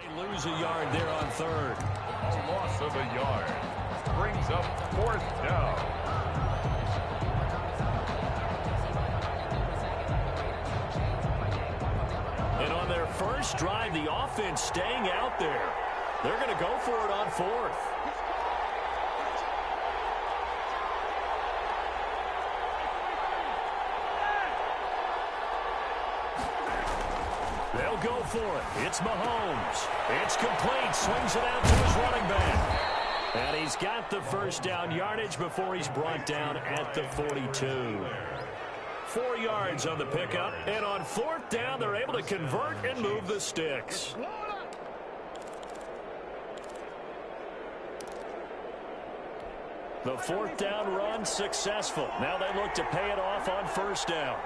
They lose a yard there on third. A loss of a yard brings up fourth down. And on their first drive, the offense staying out there. They're going to go for it on fourth. They'll go for it. It's Mahomes. It's complete. Swings it out to his running back. And he's got the first down yardage before he's brought down at the 42. 4 yards on the pickup. And on fourth down, they're able to convert and move the sticks. The fourth down run successful. Now they look to pay it off on first down.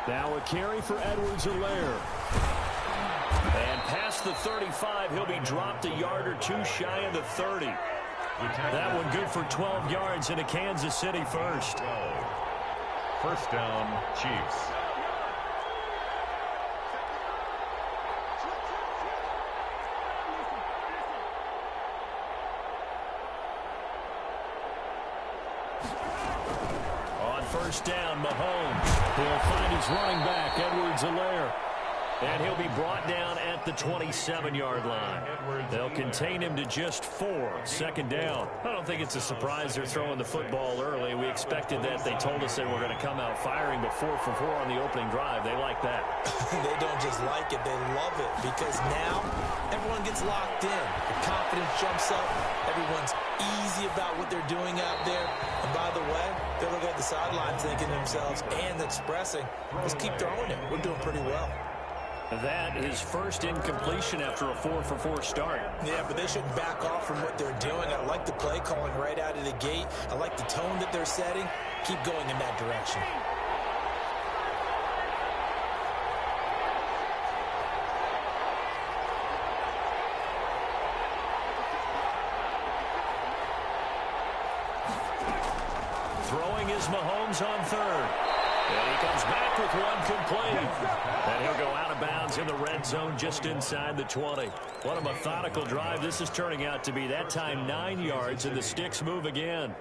Now a carry for Edwards-Helaire. And past the 35, he'll be dropped a yard or two shy of the 30. That one good for 12 yards into Kansas City first. First down, Chiefs. On first down, Mahomes. He'll find his running back, Edwards-Helaire. And he'll be brought down at the 27-yard line. They'll contain him to just 4. Second down. I don't think it's a surprise they're throwing the football early. We expected that. They told us they were going to come out firing, but 4 for 4 on the opening drive. They like that. They don't just like it, they love it, because now everyone gets locked in. The confidence jumps up. Everyone's easy about what they're doing out there. And by the way, they look at the sideline thinking to themselves and expressing, let's keep throwing it. We're doing pretty well. That is first incompletion after a 4 for 4 start. Yeah, but they shouldn't back off from what they're doing. I like the play calling right out of the gate. I like the tone that they're setting. Keep going in that direction. Throwing is Mahomes on third. And he comes back with one complete. And he'll go out of bounds in the red zone just inside the 20. What a methodical drive this is turning out to be. That time 9 yards, and the sticks move again.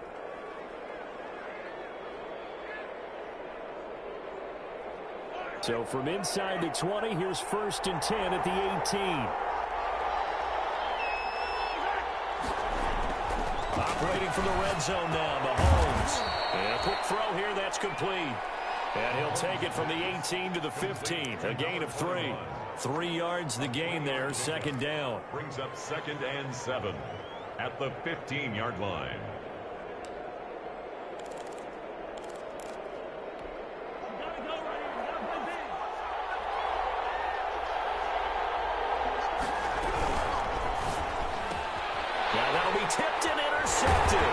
So from inside the 20, here's first and 10 at the 18. Operating from the red zone now, Mahomes. And a quick throw here, that's complete. And he'll take it from the 18 to the 15. A gain of 3. 3 yards the gain there, second down. Brings up second and 7 at the 15-yard line. Now that'll be tipped and intercepted.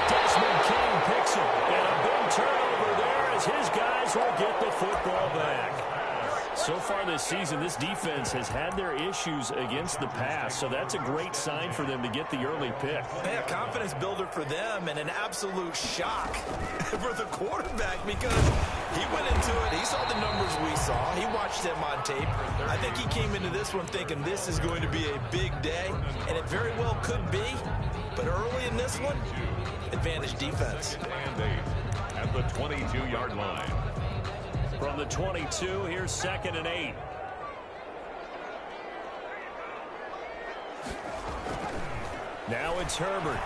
Desmond King picks it. And a big turnover there as his guys will get the football back. So far this season, this defense has had their issues against the pass, so that's a great sign for them to get the early pick. Yeah, confidence builder for them and an absolute shock for the quarterback because he went into it. He saw the numbers we saw. He watched them on tape. I think he came into this one thinking this is going to be a big day, and it very well could be. But early in this one, advantage defense. And 8 at the 22-yard line. From the 22, here's second and 8. Now it's Herbert.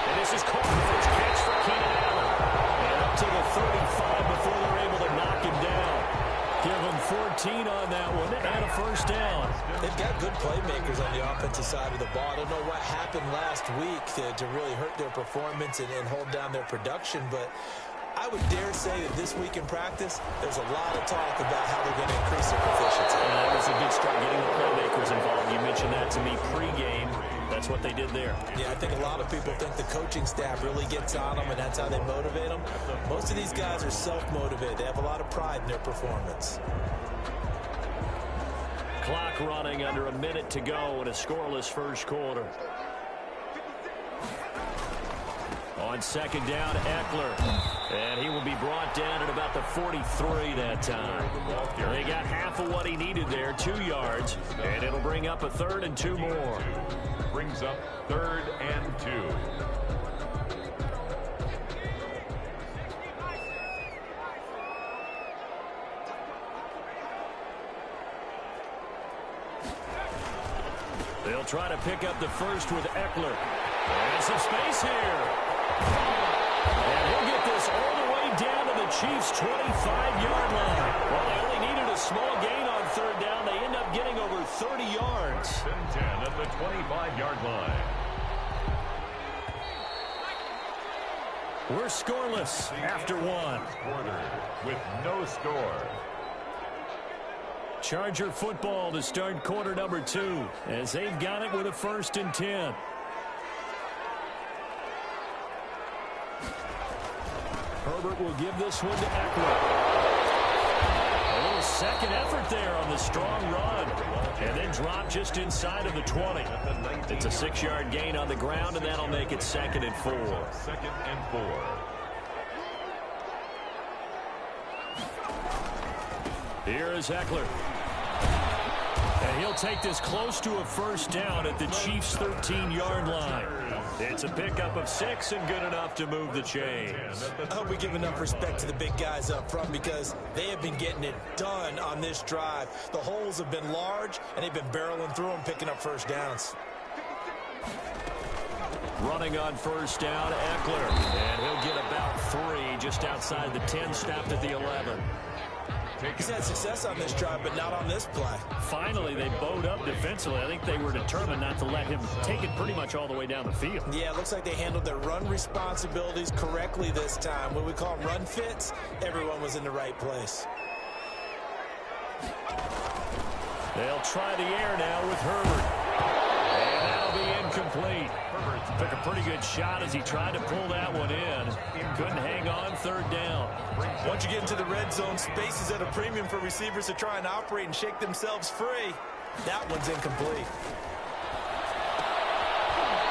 And this is caught. First catch for Keenan Allen. And up to the 35 before they're able to knock him down. Give him 14 on that one and a first down. They've got good playmakers on the offensive side of the ball. I don't know what happened last week to really hurt their performance and hold down their production, but I would dare say that this week in practice, there's a lot of talk about how they're going to increase their proficiency. That was a good start, getting the playmakers involved. You mentioned that to me pregame. That's what they did there. Yeah, I think a lot of people think the coaching staff really gets on them, and that's how they motivate them. Most of these guys are self-motivated. They have a lot of pride in their performance. Clock running, under a minute to go in a scoreless first quarter. On second down, Eckler. And he will be brought down at about about the 43 that time. They got half of what he needed there, 2 yards, and it'll bring up a 3rd and 2 more. Brings up 3rd and 2. They'll try to pick up the first with Eckler. And some space here. And he'll get this all the way down to the Chiefs' 25-yard line. Well, they only needed a small gain on 3rd down. They end up getting over 30 yards. 10 at the 25-yard line. We're scoreless after 1. Quarter with no score. Charger football to start quarter number 2 as they've got it with a 1st and 10. Herbert will give this one to Eckler. A little second effort there on the strong run. And then drop just inside of the 20. It's a 6-yard gain on the ground, and that'll make it 2nd and 4. 2nd and 4. Here is Eckler. And he'll take this close to a 1st down at the Chiefs' 13-yard line. It's a pickup of 6 and good enough to move the chains. I hope we give enough respect to the big guys up front because they have been getting it done on this drive. The holes have been large, and they've been barreling through them, picking up 1st downs. Running on 1st down, Eckler. And he'll get about 3 just outside the 10, stopped at the 11. He's had success on this drive, but not on this play. Finally, they bowed up defensively. I think they were determined not to let him take it pretty much all the way down the field. Yeah, it looks like they handled their run responsibilities correctly this time. When we call them run fits, everyone was in the right place. They'll try the air now with Herbert. And that'll be incomplete. Herbert took a pretty good shot as he tried to pull that one in. Couldn't hang on 3rd down. Once you get into the red zone, space is at a premium for receivers to try and operate and shake themselves free. That one's incomplete.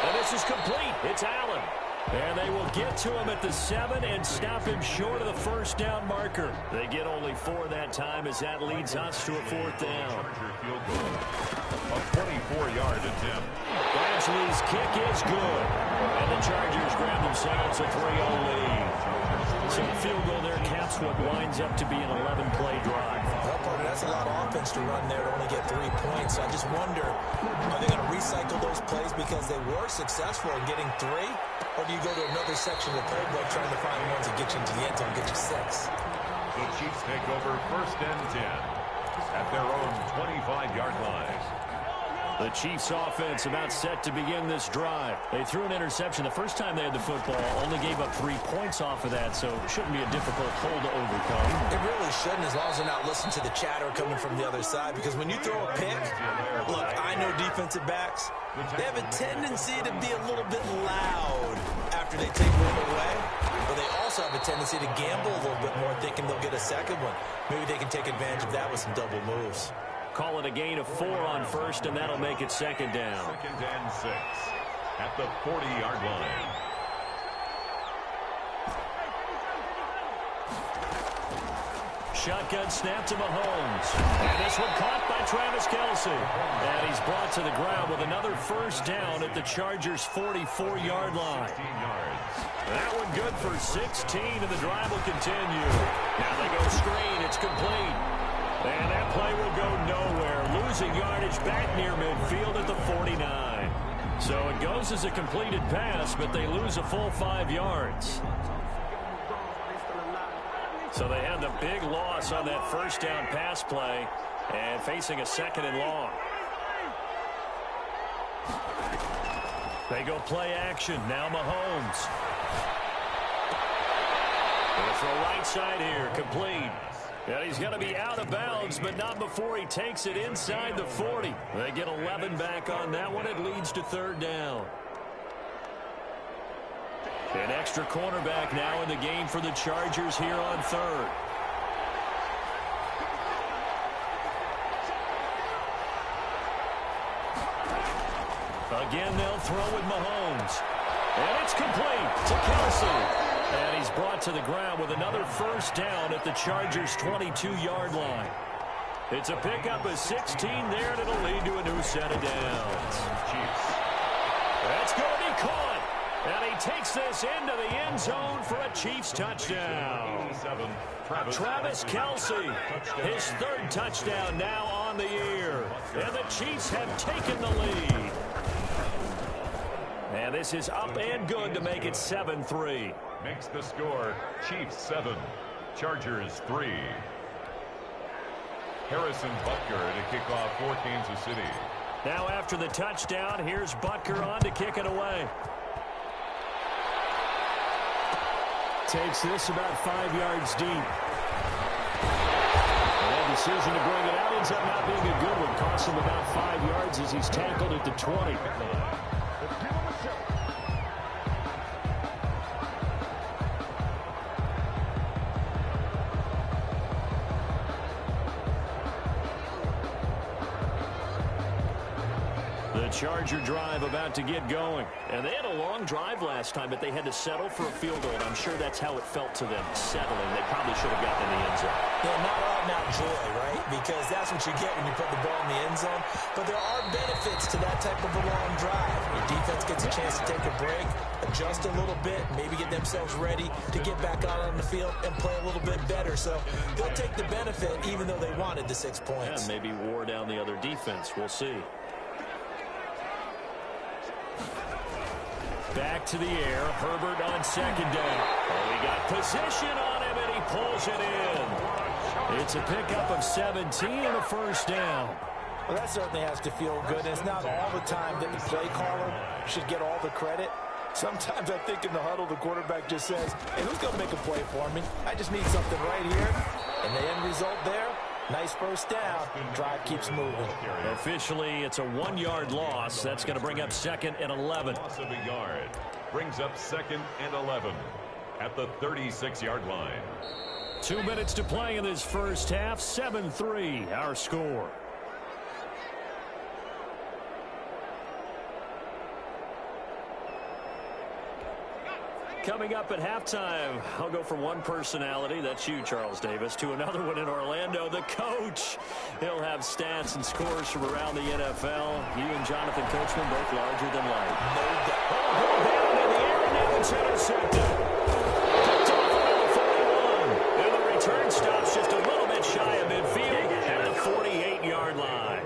And this is complete. It's Allen. And they will get to him at the 7 and stop him short of the 1st down marker. They get only 4 that time as that leads us to a 4th down. A 24-yard attempt. Badgley's kick is good. And the Chargers grab themselves a 3-0 lead. So the field goal there caps what winds up to be an 11-play drive. Well, partner, that's a lot of offense to run there to only get 3 points. I just wonder, are they going to recycle those plays because they were successful in getting 3? Or do you go to another section of the playbook trying to find ones that get you into the end zone and get you 6? The Chiefs take over 1st and 10 at their own 25-yard line. The Chiefs offense about set to begin this drive. They threw an interception the first time they had the football, only gave up 3 points off of that, so it shouldn't be a difficult hole to overcome. It really shouldn't, as long as they're not listening to the chatter coming from the other side, because when you throw a pick, look, I know defensive backs, they have a tendency to be a little bit loud after they take one away, but they also have a tendency to gamble a little bit more, thinking they'll get a second one. Maybe they can take advantage of that with some double moves. Call it a gain of 4 on 1st, and that'll make it 2nd down. 2nd and 6 at the 40-yard line. Shotgun snap to Mahomes. And this one caught by Travis Kelce. And he's brought to the ground with another 1st down at the Chargers' 44-yard line. 16 yards. That one good for 16, and the drive will continue. Now they go screen. It's complete. And that play will go nowhere. Losing yardage back near midfield at the 49. So it goes as a completed pass, but they lose a full 5 yards. So they had the big loss on that 1st down pass play and facing a 2nd and long. They go play action. Now Mahomes. It's the right side here, complete. And he's going to be out of bounds, but not before he takes it inside the 40. They get 11 back on that one. It leads to 3rd down. An extra cornerback now in the game for the Chargers here on 3rd. Again, they'll throw with Mahomes. And it's complete to Kelce. And he's brought to the ground with another first down at the Chargers' 22-yard line. It's a pickup of 16 there, and it'll lead to a new set of downs. That's going to be caught. And he takes this into the end zone for a Chiefs touchdown. Travis Kelce, his third touchdown now on the year. And the Chiefs have taken the lead. And this is up and good to make it 7-3. Makes the score Chiefs 7, Chargers 3. Harrison Butker to kick off for Kansas City. Now after the touchdown, here's Butker on to kick it away. Takes this about 5 yards deep. And that decision to bring it out ends up not being a good one. Costs him about 5 yards as he's tackled at the 20. The Charger drive about to get going. And they had a long drive last time, but they had to settle for a field goal. And I'm sure that's how it felt to them, settling. They probably should have gotten in the end zone. Yeah, not out-and-out joy, right? Because that's what you get when you put the ball in the end zone. But there are benefits to that type of a long drive. Your defense gets a chance to take a break, adjust a little bit, maybe get themselves ready to get back out on the field and play a little bit better. So they'll take the benefit even though they wanted the 6 points. And maybe wore down the other defense. We'll see. Back to the air. Herbert on second down. Oh, he got position on him, and he pulls it in. It's a pickup of 17 and a first down. Well, that certainly has to feel good. And it's not all the time that the play caller should get all the credit. Sometimes I think in the huddle, the quarterback just says, hey, who's going to make a play for me? I just need something right here. And the end result there, nice first down. Drive keeps moving. Officially, it's a 1-yard loss. That's going to bring up 2nd and 11. Loss of a yard. Brings up 2nd and 11 at the 36-yard line. 2 minutes to play in this first half. 7-3, our score. Coming up at halftime, I'll go from one personality, that's you, Charles Davis, to another one in Orlando, the coach. He'll have stats and scores from around the NFL. You and Jonathan Coachman both larger than life. No doubt. Oh, down in the air, and now it's intercepted. Picked off around the 41. And the return stops just a little bit shy of midfield at the 48-yard line.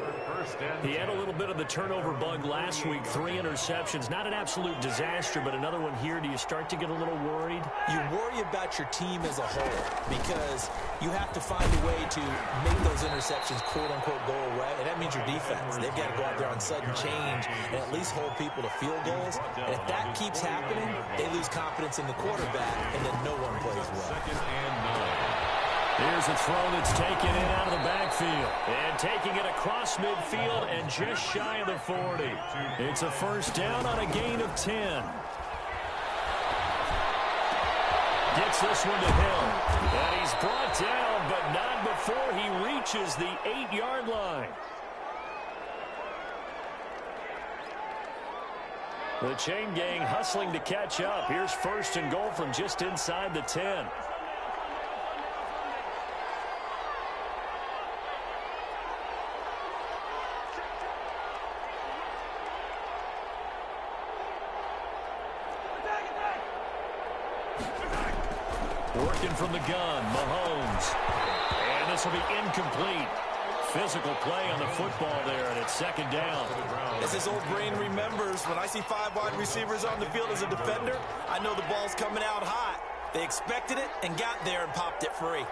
He had a little bit of the turnover bug last week, 3 interceptions. Not an absolute disaster, but another one here. Do you start to get a little worried? You worry about your team as a whole because you have to find a way to make those interceptions, quote-unquote, go away, and that means your defense. They've got to go out there on sudden change and at least hold people to field goals. And if that keeps happening, they lose confidence in the quarterback, and then no one plays well. 2nd and 9. Here's a throw that's taken in out of the backfield. And taking it across midfield and just shy of the 40. It's a first down on a gain of 10. Gets this one to Hill. And he's brought down, but not before he reaches the 8-yard line. The chain gang hustling to catch up. Here's first and goal from just inside the 10. Working from the gun, Mahomes. And this will be incomplete. Physical play on the football there, and it's 2nd down. As his old brain remembers, when I see 5 wide receivers on the field as a defender, I know the ball's coming out hot. They expected it and got there and popped it free.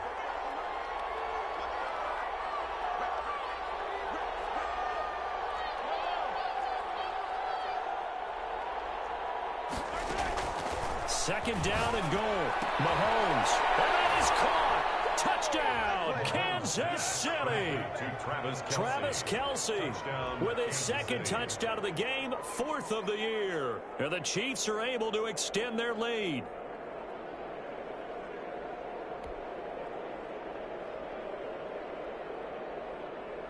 Second down and goal. Mahomes. And that is caught. Touchdown, Kansas City. Travis Kelce with his 2nd touchdown of the game, 4th of the year. And the Chiefs are able to extend their lead.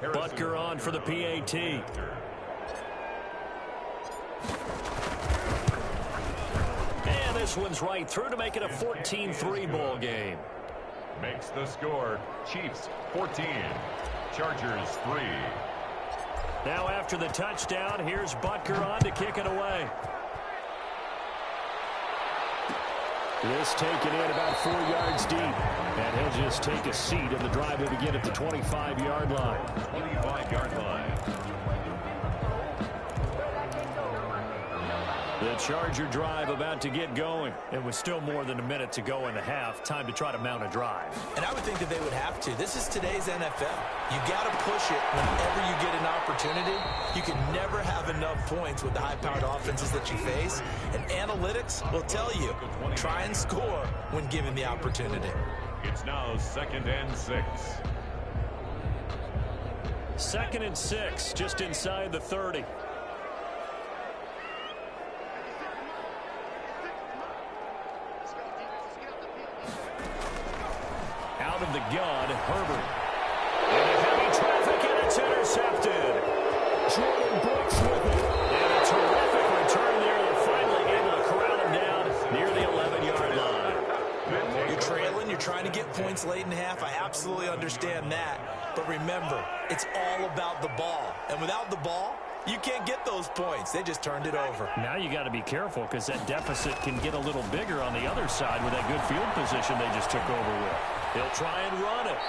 Butker on for the PAT. this one's right through to make it a 14-3 ball game. Makes the score Chiefs 14, Chargers 3. Now after the touchdown, here's Butker on to kick it away. This taken in about 4 yards deep. And he'll just take a seat, and the drive will begin at the 25-yard line. 25-yard line. The Charger drive about to get going. It was still more than a minute to go in the half. Time to try to mount a drive. And I would think that they would have to. This is today's NFL. You got to push it whenever you get an opportunity. You can never have enough points with the high-powered offenses that you face. And analytics will tell you, try and score when given the opportunity. It's now 2nd and 6. 2nd and 6, just inside the 30. Out of the gun, Herbert. Into heavy traffic, and it's intercepted. Jordan Brooks with it. And a terrific return there. They're finally able to corral him down near the 11-yard line. You're trailing. You're trying to get points late in the half. I absolutely understand that. But remember, it's all about the ball. And without the ball, you can't get those points. They just turned it over. Now you got to be careful because that deficit can get a little bigger on the other side with that good field position they just took over with. He'll try and run it.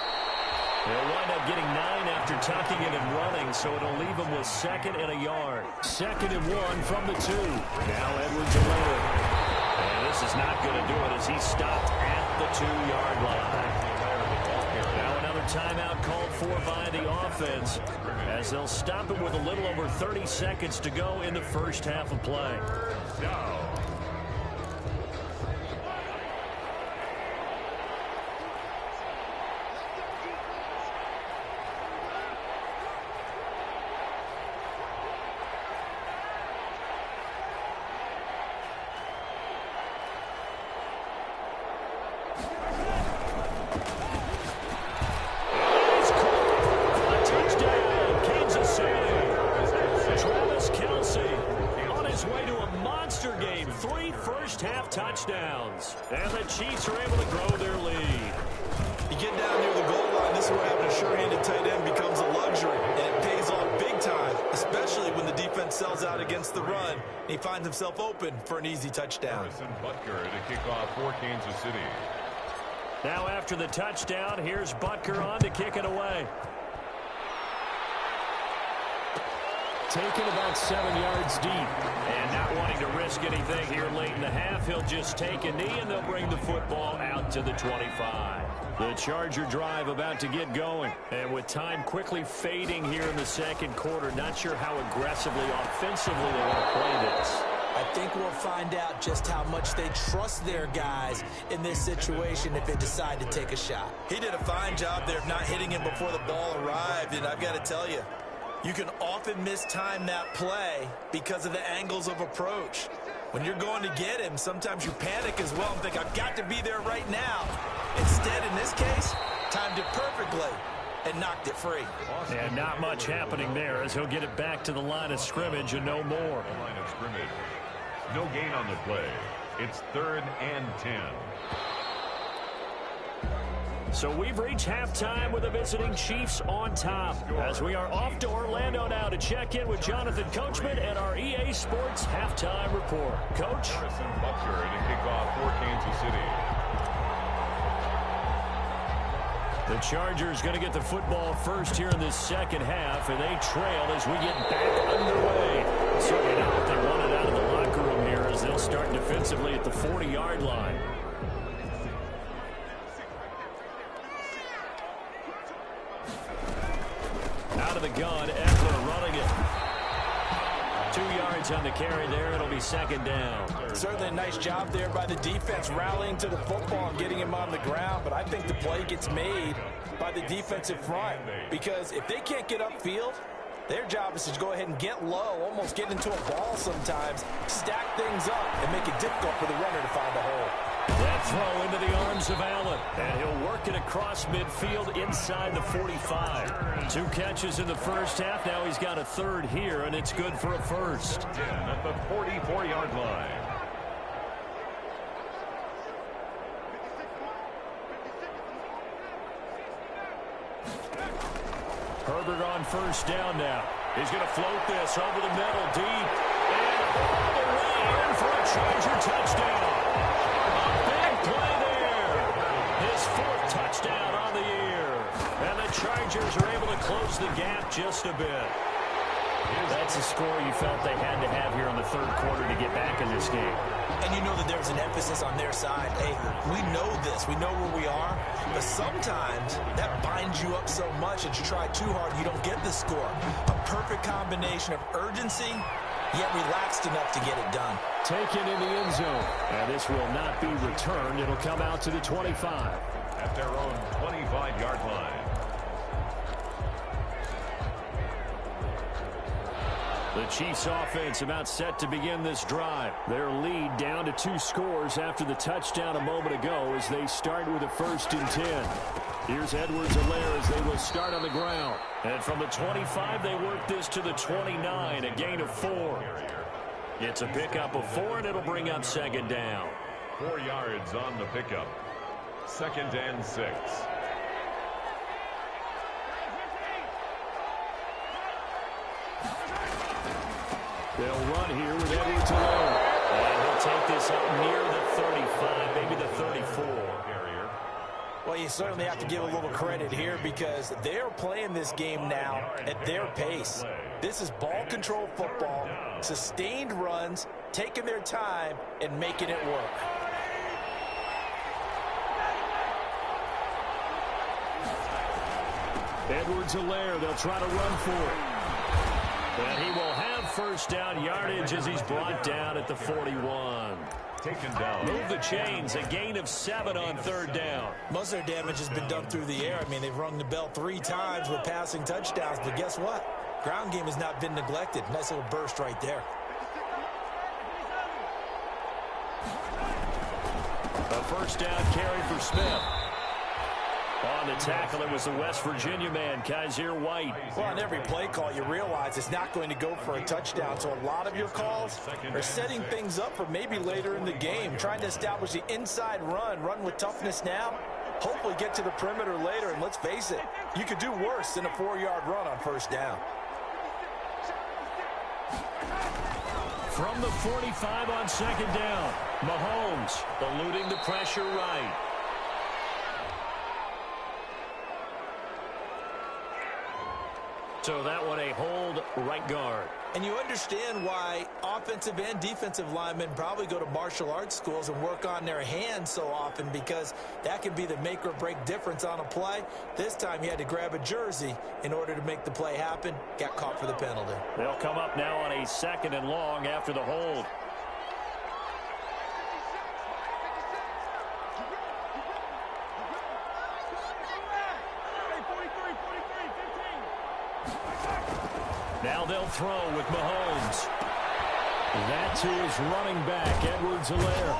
They'll wind up getting 9 after tucking it and running, so it'll leave them with 2nd and a yard. 2nd and 1 from the 2. Now Edwards-Helaire. And this is not going to do it as he's stopped at the 2-yard line. Now another timeout called for by the offense as they'll stop it with a little over 30 seconds to go in the first half of play. Touchdowns, and the Chiefs are able to grow their lead. You get down near the goal line, this is where having a sure-handed tight end becomes a luxury, and it pays off big time, especially when the defense sells out against the run, and he finds himself open for an easy touchdown. Harrison Butker to kick off for Kansas City. Now after the touchdown, here's Butker on to kick it away. Taken about 7 yards deep. And not wanting to risk anything here late in the half, he'll just take a knee, and they'll bring the football out to the 25. The Charger drive about to get going. And with time quickly fading here in the second quarter, not sure how aggressively, offensively they want to play this. I think we'll find out just how much they trust their guys in this situation if they decide to take a shot. He did a fine job there of not hitting him before the ball arrived, and I've got to tell you, you can often mistime that play because of the angles of approach. When you're going to get him, sometimes you panic as well and think, I've got to be there right now. Instead, in this case, timed it perfectly and knocked it free. And not much happening there as he'll get it back to the line of scrimmage and no more. Line of scrimmage. No gain on the play. It's 3rd and 10. So we've reached halftime with the visiting Chiefs on top as we are off to Orlando now to check in with Jonathan Coachman and our EA Sports Halftime Report. Coach? Harrison Butker to kick off for Kansas City. The Chargers going to get the football first here in this second half, and they trail as we get back underway. Certainly not what they wanted out of the locker room here as they'll start defensively at the 40-yard line. Out of the gun, Ekeler running it. 2 yards on the carry there. It'll be 2nd down. Certainly a nice job there by the defense rallying to the football and getting him on the ground. But I think the play gets made by the defensive front because if they can't get upfield, their job is to go ahead and get low, almost get into a ball sometimes, stack things up, and make it difficult for the runner to find a hole. That throw into the arms of Allen, and he'll work it across midfield inside the 45. 2 catches in the first half. Now he's got a 3rd here, and it's good for a first. 10 at the 44-yard line. Herbert on first down now. He's going to float this over the middle, deep, and all the way in for a Charger touchdown. A big play there. His 4th touchdown on the year. And the Chargers are able to close the gap just a bit. That's a score you felt they had to have here in the 3rd quarter to get back in this game. And you know that there's an emphasis on their side. Hey, we know this. We know where we are. But sometimes that binds you up so much that you try too hard, you don't get the score. A perfect combination of urgency, yet relaxed enough to get it done. Taken in the end zone. And this will not be returned. It'll come out to the 25. At their own 25-yard line. The Chiefs offense about set to begin this drive. Their lead down to 2 scores after the touchdown a moment ago as they start with a 1st and 10. Here's Edwards-Helaire as they will start on the ground. And from the 25, they work this to the 29, a gain of 4. It's a pickup of 4, and it'll bring up 2nd down. 4 yards on the pickup. 2nd and 6. They'll run here with Edwards-Helaire. And he'll take this up near the 35, maybe the 34. Well, you certainly have to give a little credit here because they're playing this game now at their pace. This is ball control football, sustained runs, taking their time, and making it work. Edwards-Helaire, they'll try to run for it. And he will have 1st down yardage as he's brought down at the 41. Taken down. Move the chains, a gain of 7 on 3rd down. Most of their damage has been done through the air. I mean, they've rung the bell 3 times with passing touchdowns, but guess what? Ground game has not been neglected. Nice little burst right there. A 1st down carry for Smith. On the tackle, it was the West Virginia man, Kaiser White. Well, on every play call, you realize it's not going to go for a touchdown. So a lot of your calls are setting things up for maybe later in the game, trying to establish the inside run with toughness now, hopefully get to the perimeter later. And let's face it, you could do worse than a 4-yard run on 1st down. From the 45 on 2nd down, Mahomes eluding the pressure right. So that one a hold right guard. And you understand why offensive and defensive linemen probably go to martial arts schools and work on their hands so often because that can be the make or break difference on a play. This time he had to grab a jersey in order to make the play happen. Got caught for the penalty. They'll come up now on a 2nd and long after the hold. Now they'll throw with Mahomes. That's who is running back, Edwards-Helaire.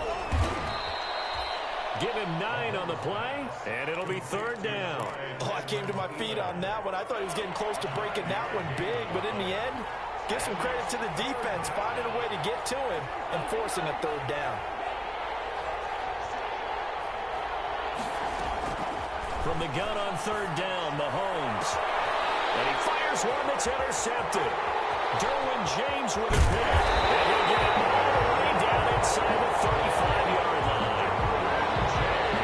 Give him 9 on the play, and it'll be 3rd down. Oh, I came to my feet on that one. I thought he was getting close to breaking that one big, but in the end, give some credit to the defense, finding a way to get to him and forcing a 3rd down. From the gun on 3rd down, Mahomes. And he fires one that's intercepted. Derwin James with a pick. And he'll get it all the way down inside the 35-yard line.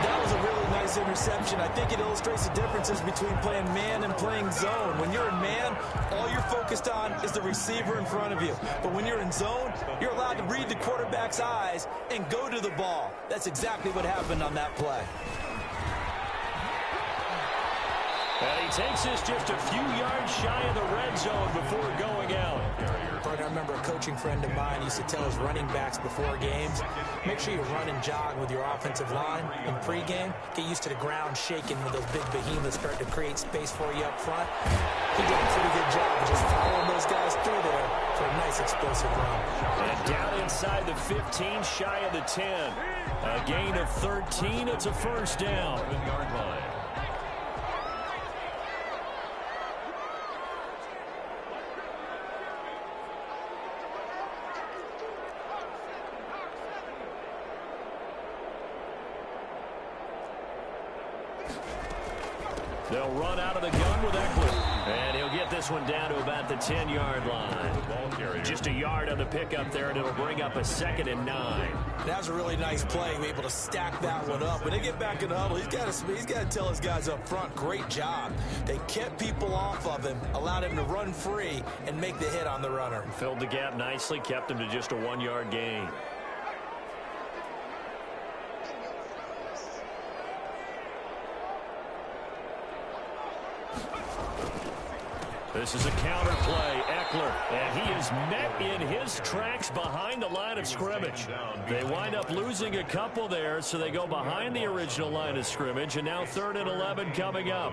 That was a really nice interception. I think it illustrates the differences between playing man and playing zone. When you're in man, all you're focused on is the receiver in front of you. But when you're in zone, you're allowed to read the quarterback's eyes and go to the ball. That's exactly what happened on that play. And he takes this just a few yards shy of the red zone before going out. I remember a coaching friend of mine used to tell his running backs before games, make sure you run and jog with your offensive line in pregame. Get used to the ground shaking when those big behemoths start to create space for you up front. He did a pretty good job of just following those guys through there for a nice explosive run. And down inside the 15, shy of the 10. A gain of 13. It's a 1st down. 7-yard line. They'll run out of the gun with Eckler. And he'll get this one down to about the 10-yard line. Just a yard on the pickup there, and it'll bring up a 2nd and 9. That was a really nice play. Able to stack that one up. When they get back in the huddle, he's got to tell his guys up front, great job. They kept people off of him, allowed him to run free, and make the hit on the runner. Filled the gap nicely, kept him to just a 1-yard gain. This is a counter play. Eckler, and he is met in his tracks behind the line of scrimmage. They wind up losing a couple there, so they go behind the original line of scrimmage, and now 3rd and 11 coming up.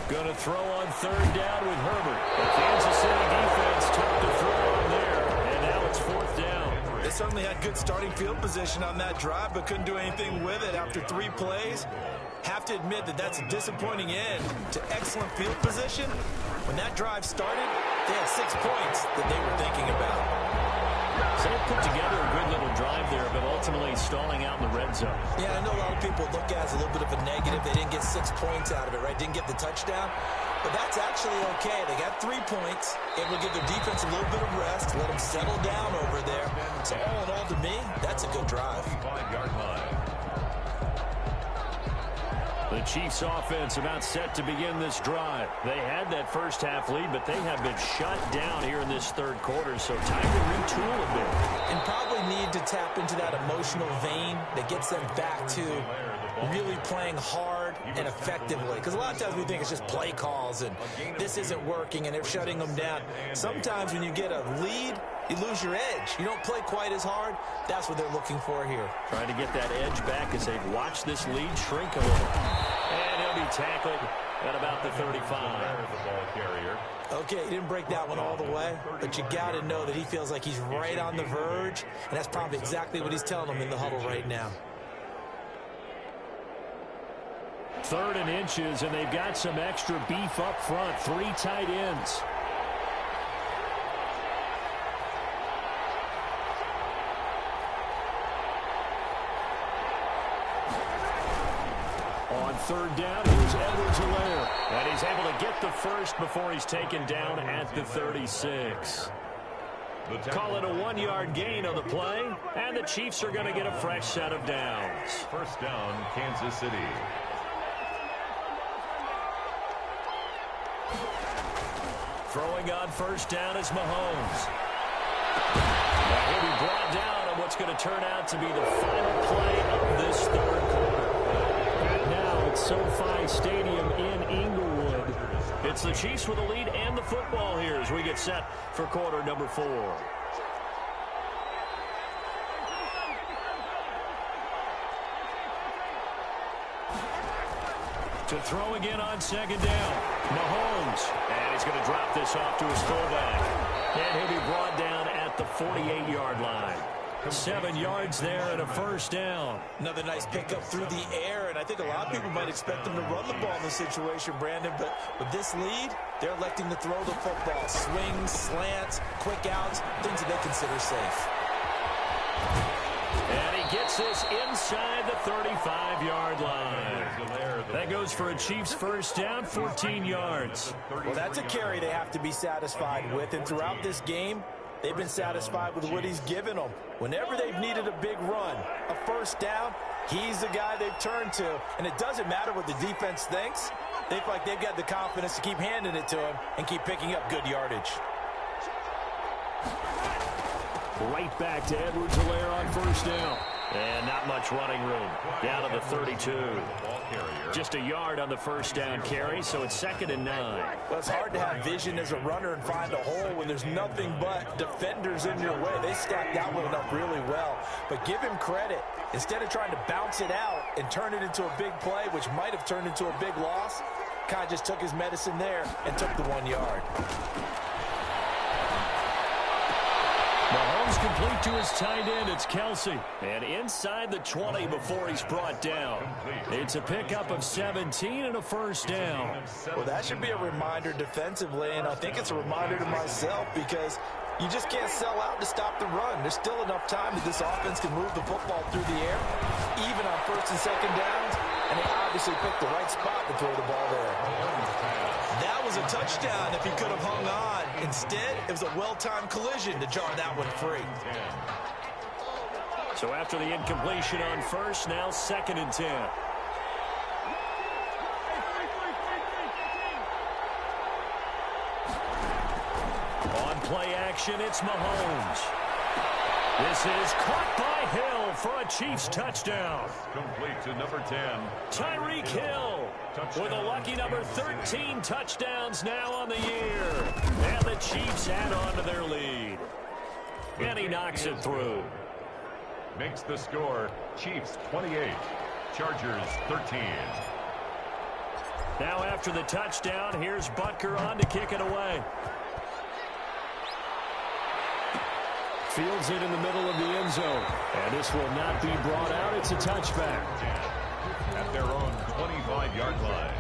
Going to throw on 3rd down with Herbert. The Kansas City defense tough to throw on there, and now it's 4th down. They certainly had good starting field position on that drive, but couldn't do anything with it after 3 plays. Have to admit that that's a disappointing end to excellent field position. When that drive started, they had 6 points that they were thinking about. So they put together a good little drive there, but ultimately stalling out in the red zone. Yeah, I know a lot of people look at it as a little bit of a negative. They didn't get 6 points out of it, right? Didn't get the touchdown. But that's actually okay. They got 3 points. Able to give their defense a little bit of rest, let them settle down over there. So all in all, to me, that's a good drive. 5-yard line. The Chiefs offense about set to begin this drive. They had that first half lead, but they have been shut down here in this 3rd quarter, so time to retool a bit. And probably need to tap into that emotional vein that gets them back to really playing hard and effectively. Because a lot of times we think it's just play calls and this isn't working and they're shutting them down. Sometimes when you get a lead, you lose your edge. You don't play quite as hard. That's what they're looking for here. Trying to get that edge back as they've watched this lead shrink a little. And he'll be tackled at about the 35. Okay, he didn't break that one all the way, but you got to know that he feels like he's right on the verge, and that's probably exactly what he's telling them in the huddle right now. 3rd and inches, and they've got some extra beef up front. 3 tight ends. On 3rd down, here's Edwards-Helaire. And he's able to get the first before he's taken down at the 36. Call it a 1-yard gain on the play, and the Chiefs are going to get a fresh set of downs. 1st down, Kansas City. Throwing on 1st down is Mahomes. Now he'll be brought down on what's going to turn out to be the final play of this 3rd quarter. And now it's SoFi Stadium in Inglewood. It's the Chiefs with the lead and the football here as we get set for quarter number 4. To throw again on 2nd down. Mahomes. And he's going to drop this off to his fullback. And he'll be brought down at the 48-yard line. 7 yards there and a 1st down. Another nice pickup through the air, and I think a lot of people might expect them to run the ball in this situation, Brandon, but with this lead, they're electing to throw the football. Swings, slants, quick outs, things that they consider safe. And he gets this inside the 35-yard line. That goes for a Chiefs 1st down, 14 yards. Well, that's a carry they have to be satisfied with, and throughout this game, they've been satisfied with what he's given them. Whenever they've needed a big run, a 1st down, he's the guy they've turned to. And it doesn't matter what the defense thinks. They feel like they've got the confidence to keep handing it to him and keep picking up good yardage. Right back to Edwards-Helaire on 1st down. And not much running room. Down to the 32. Just a yard on the 1st down carry, so it's 2nd and 9. Well, it's hard to have vision as a runner and find a hole when there's nothing but defenders in your way. They stacked that one up really well. But give him credit. Instead of trying to bounce it out and turn it into a big play, which might have turned into a big loss, kind of just took his medicine there and took the 1 yard. Mahomes complete to his tight end. It's Kelsey. And inside the 20 before he's brought down. It's a pickup of 17 and a first down. Well, that should be a reminder defensively, and I think it's a reminder to myself because you just can't sell out to stop the run. There's still enough time that this offense can move the football through the air, even on first and second downs, and they obviously picked the right spot to throw the ball there. That was a touchdown if he could have hung on. Instead, it was a well-timed collision to jar that one free. So after the incompletion on first, now 2nd and 10. On play action, it's Mahomes. This is caught by Hill for a Chiefs touchdown. Complete to number 10. Tyreek Hill with a lucky number 13 touchdowns now on the year. And the Chiefs add on to their lead. And he knocks it through. Makes the score Chiefs 28, Chargers 13. Now after the touchdown, here's Butker on to kick it away. Fields it in the middle of the end zone. And this will not be brought out. It's a touchback. At their own 25-yard line.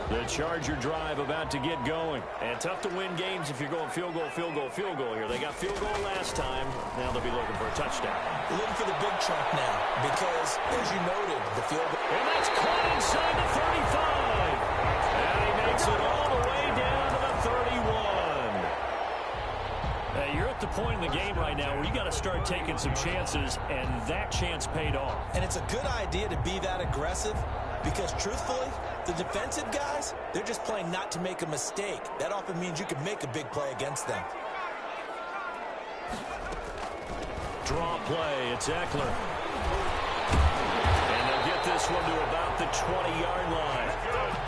The Charger drive about to get going. And tough to win games if you're going field goal, field goal, field goal here. They got field goal last time. Now they'll be looking for a touchdown. They're looking for the big chunk now because, as you noted, the field goal. And that's caught inside the 35. And he makes it all the way down to the 31. You're at the point in the game right now where you got to start taking some chances, and that chance paid off. And it's a good idea to be that aggressive because, truthfully, the defensive guys, they're just playing not to make a mistake. That often means you can make a big play against them. Draw play, it's Eckler. And they'll get this one to about the 20-yard line.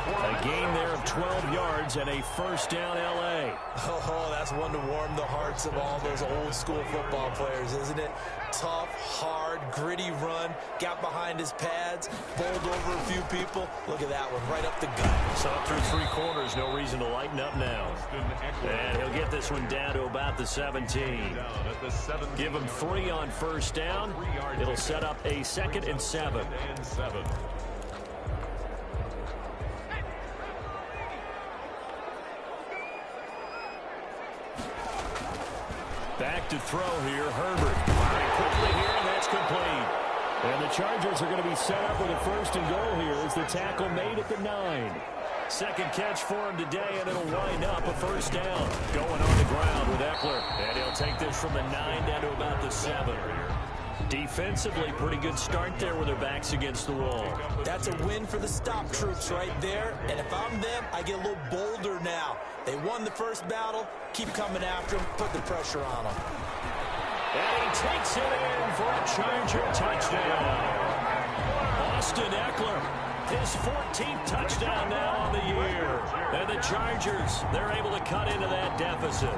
A gain there of 12 yards and a first down L.A. Oh, that's one to warm the hearts of all those old-school football players, isn't it? Tough, hard, gritty run, got behind his pads, bowled over a few people. Look at that one, right up the gut. So through 3 quarters, no reason to lighten up now. And he'll get this one down to about the 17. Give him 3 on first down. It'll set up a 2nd and 7. Back to throw here, Herbert. Firing quickly here, and that's complete. And the Chargers are going to be set up with a 1st and goal here as the tackle made at the 9. Second catch for him today, and it'll wind up a first down. Going on the ground with Eckler. And he'll take this from the 9 down to about the 7. Defensively, pretty good start there with their backs against the wall. That's a win for the stop troops right there. And if I'm them, I get a little bolder now. They won the first battle. Keep coming after them. Put the pressure on them. And he takes it in for a Charger touchdown. Austin Eckler, his 14th touchdown now on the year. And the Chargers, they're able to cut into that deficit.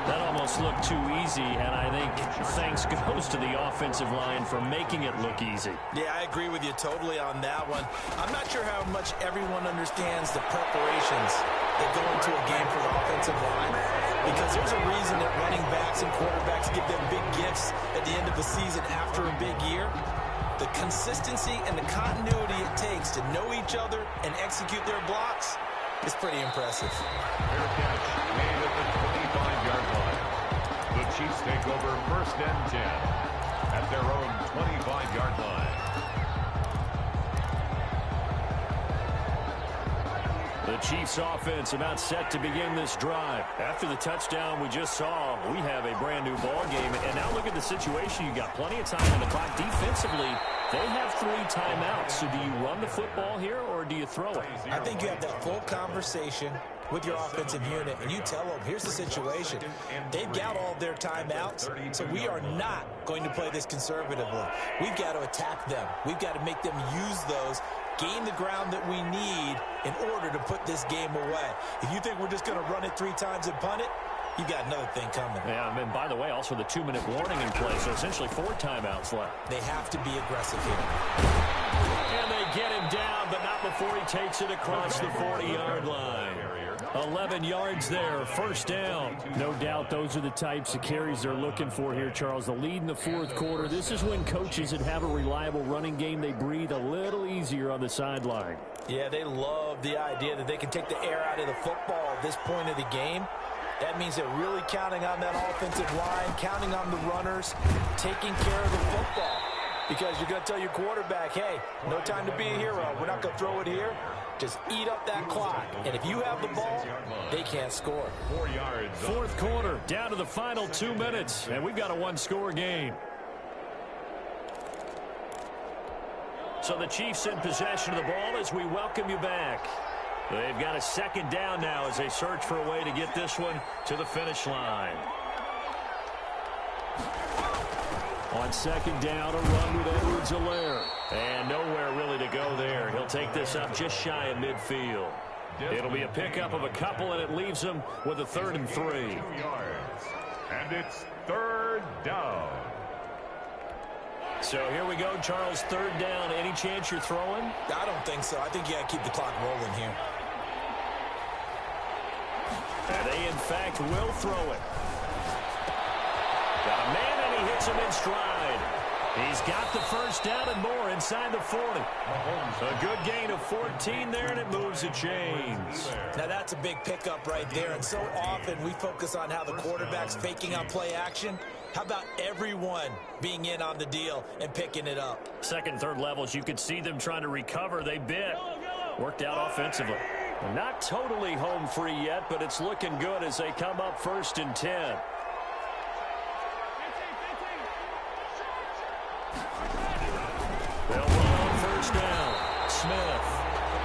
That almost looked too easy, and I think thanks goes to the offensive line for making it look easy. Yeah, I agree with you totally on that one. I'm not sure how much everyone understands the preparations that go into a game for the offensive line, because there's a reason that running backs and quarterbacks give them big gifts at the end of the season after a big year. The consistency and the continuity it takes to know each other and execute their blocks is pretty impressive. Fair catch made at the 25-yard line. The Chiefs take over 1st and 10 at their own 25-yard line. The Chiefs offense about set to begin this drive. After the touchdown we just saw, we have a brand new ball game. And now look at the situation. You got plenty of time on the clock. Defensively, they have 3 timeouts. So do you run the football here or do you throw it? I think you have that full conversation with your offensive unit, and you tell them, here's the situation. They've got all their timeouts, so we are not going to play this conservatively. We've got to attack them. We've got to make them use those, gain the ground that we need in order to put this game away. If you think we're just going to run it 3 times and punt it, you got another thing coming. Yeah, and by the way, also the 2-minute warning in place, so essentially 4 timeouts left. They have to be aggressive here. And they get him down, but not before he takes it across the 40-yard line. 11 yards there, first down. No doubt those are the types of carries they're looking for here, Charles. The lead in the fourth quarter. This is when coaches that have a reliable running game, they breathe a little easier on the sideline. Yeah, they love the idea that they can take the air out of the football at this point of the game. That means they're really counting on that offensive line, counting on the runners, taking care of the football. Because you're going to tell your quarterback, hey, no time to be a hero. We're not going to throw it here. Just eat up that clock. And if you have the ball, they can't score. 4 yards. Fourth quarter, down to the final 2 minutes, and we've got a one-score game. So the Chiefs in possession of the ball as we welcome you back. They've got a second down now as they search for a way to get this one to the finish line. On second down, a run with Edwards-Helaire. And nowhere really to go there. He'll take this up just shy of midfield. It'll be a pickup of a couple, and it leaves him with a 3rd and 3. 2 yards. And it's 3rd down. So here we go, Charles, 3rd down. Any chance you're throwing? I don't think so. I think you got to keep the clock rolling here. And they, in fact, will throw it. Got a man, and he hits him in stride. He's got the first down and more inside the 40. A good gain of 14 there, and it moves the chains. Now, that's a big pickup right there, and so often we focus on how the quarterback's faking on play action. How about everyone being in on the deal and picking it up? Second, third levels, you could see them trying to recover. They bit. Worked out offensively. Not totally home free yet, but it's looking good as they come up 1st and 10. They'll run on first down. Smith.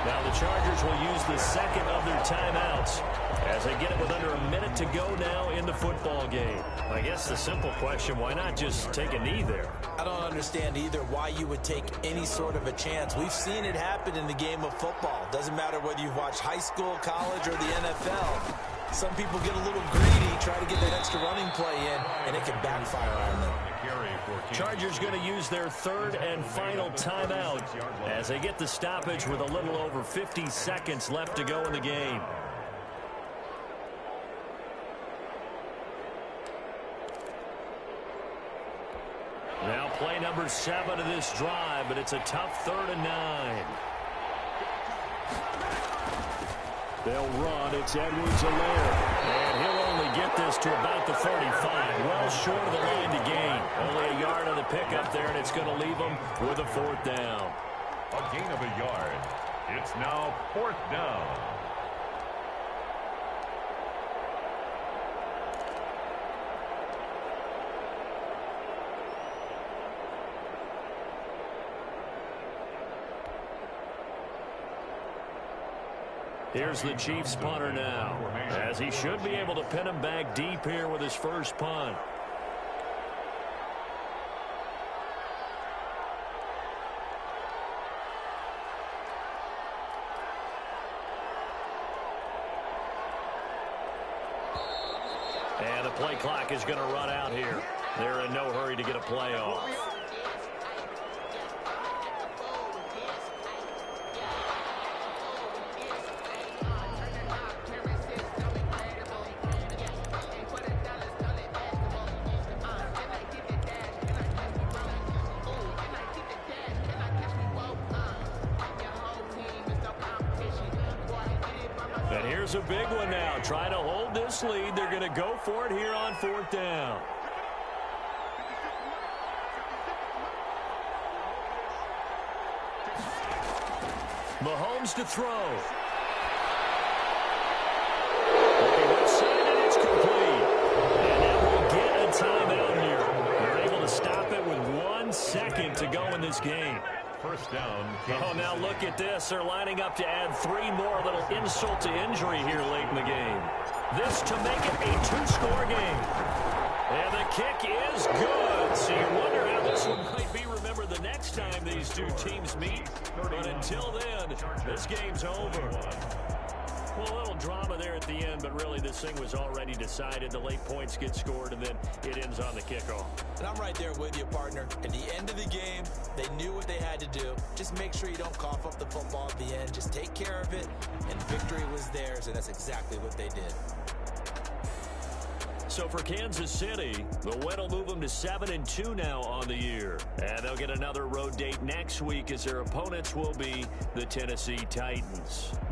Now the Chargers will use the second of their timeouts as they get it with under a minute to go now in the football game. I guess the simple question, why not just take a knee there? I don't understand either why you would take any sort of a chance. We've seen it happen in the game of football. Doesn't matter whether you've watched high school, college, or the NFL. Some people get a little greedy, try to get that extra running play in, and it can backfire on them. Chargers going to use their 3rd and final timeout as they get the stoppage with a little over 50 seconds left to go in the game. Now play number 7 of this drive, but it's a tough 3rd and 9. They'll run. It's Edwards-Helaire. And he'll only get this to about the 35. Well short of the line to gain. Only a yard on the pickup there, and it's going to leave them with a 4th down. A gain of a yard. It's now 4th down. Here's the Chiefs punter now, as he should be able to pin him back deep here with his first punt. And the play clock is going to run out here. They're in no hurry to get a play off. And here's a big one now. Trying to hold this lead. They're going to go for it here on 4th down. Mahomes to throw. And it's complete. And now we'll get a timeout here. They're able to stop it with 1 second to go in this game. First down. Oh, now look at this. They're lining up to add 3 more. A little insult to injury here late in the game. This to make it a 2-score game. And the kick is good. So you wonder how this one might be remembered the next time these two teams meet. But until then, this game's over. Well, a little drama there at the end, but really this thing was already decided. The late points get scored, and then it ends on the kickoff. And I'm right there with you, partner. At the end of the game, they knew what they had to do. Just make sure you don't cough up the football at the end. Just take care of it, and victory was theirs, and that's exactly what they did. So for Kansas City, the win will move them to 7-2 now on the year. And they'll get another road date next week as their opponents will be the Tennessee Titans.